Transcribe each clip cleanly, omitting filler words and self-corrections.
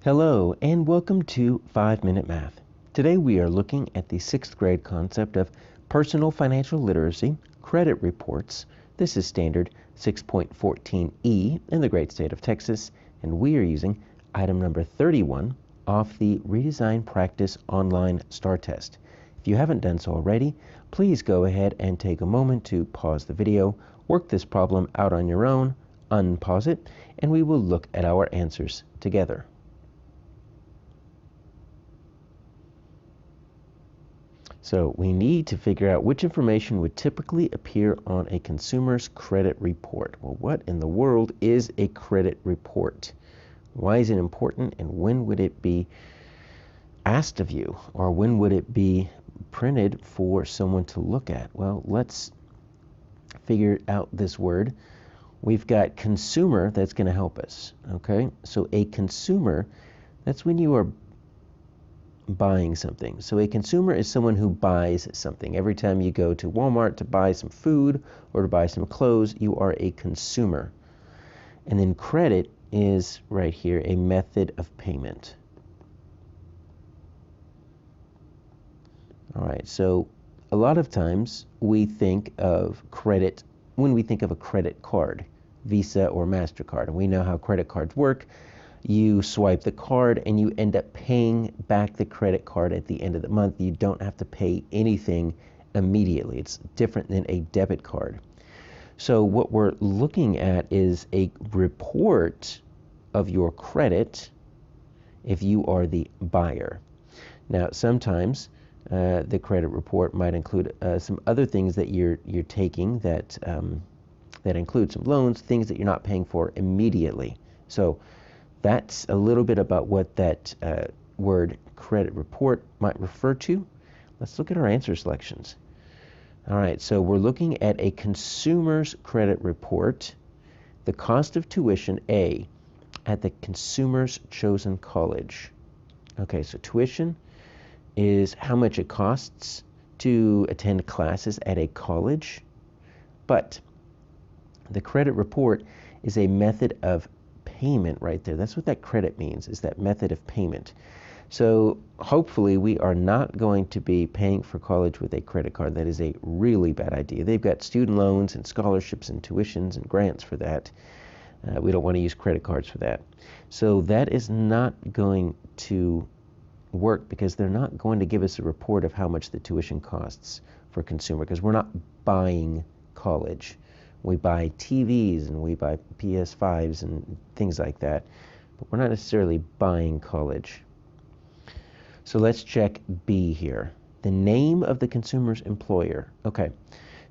Hello and welcome to 5-Minute Math. Today we are looking at the 6th grade concept of personal financial literacy, credit reports. This is standard 6.14e in the great state of Texas, and we are using item number 31 off the Redesign Practice Online STAAR Test. If you haven't done so already, please go ahead and take a moment to pause the video, work this problem out on your own, unpause it, and we will look at our answers together. So we need to figure out which information would typically appear on a consumer's credit report. Well, what in the world is a credit report? Why is it important, and when would it be asked of you, or when would it be printed for someone to look at? Well, let's figure out this word. We've got consumer that's going to help us. Okay, so a consumer, that's when you are buying something. So a consumer is someone who buys something. Every time you go to Walmart to buy some food or to buy some clothes, you are a consumer. And then credit is right here, a method of payment. All right, so a lot of times we think of credit when we think of a credit card, Visa or MasterCard, and we know how credit cards work. You swipe the card and you end up paying back the credit card at the end of the month. You don't have to pay anything immediately. It's different than a debit card. So what we're looking at is a report of your credit if you are the buyer. Now, sometimes the credit report might include some other things that you're taking that include some loans, things that you're not paying for immediately. So that's a little bit about what that word credit report might refer to. Let's look at our answer selections. All right, so we're looking at a consumer's credit report. The cost of tuition, A, at the consumer's chosen college. Okay, so tuition is how much it costs to attend classes at a college. But the credit report is a method of payment right there. That's what that credit means, is that method of payment. So hopefully we are not going to be paying for college with a credit card. That is a really bad idea. They've got student loans and scholarships and tuitions and grants for that. We don't want to use credit cards for that. So that is not going to work, because they're not going to give us a report of how much the tuition costs for consumer, because we're not buying college. We buy TVs and we buy PS5s and things like that, but we're not necessarily buying college. So let's check B here. The name of the consumer's employer. Okay,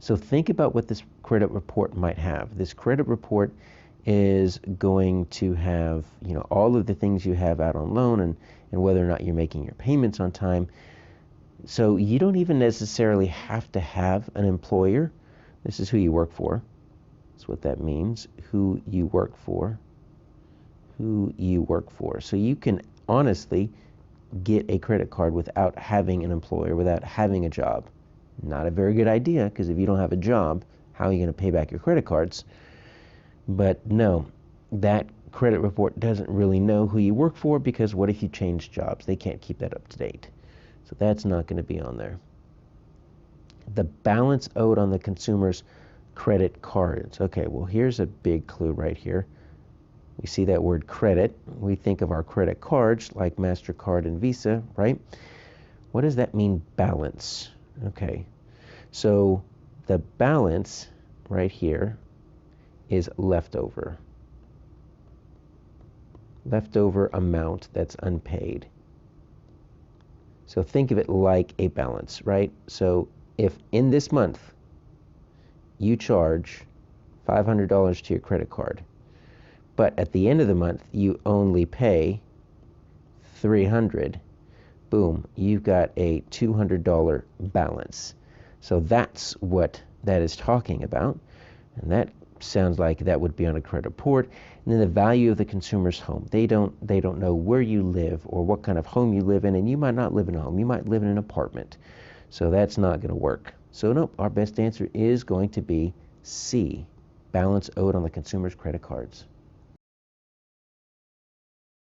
so think about what this credit report might have. This credit report is going to have, all of the things you have out on loan and whether or not you're making your payments on time. So you don't even necessarily have to have an employer. This is who you work for. That's what that means, who you work for. Who you work for. So you can honestly get a credit card without having an employer, without having a job. Not a very good idea, because if you don't have a job, how are you going to pay back your credit cards? But no, that credit report doesn't really know who you work for, because what if you change jobs? They can't keep that up to date. So that's not going to be on there. The balance owed on the consumer's credit cards. Okay, well, here's a big clue right here. We see that word credit. We think of our credit cards like MasterCard and Visa, right? What does that mean, balance? Okay, so the balance right here is leftover. Leftover amount that's unpaid. So think of it like a balance, right? So if in this month you charge $500 to your credit card, but at the end of the month you only pay $300, boom, you've got a $200 balance. So that's what that is talking about, and that sounds like that would be on a credit report. And then the value of the consumer's home. They don't know where you live or what kind of home you live in, and you might not live in a home. You might live in an apartment. So that's not going to work. So nope, our best answer is going to be C, balance owed on the consumer's credit cards.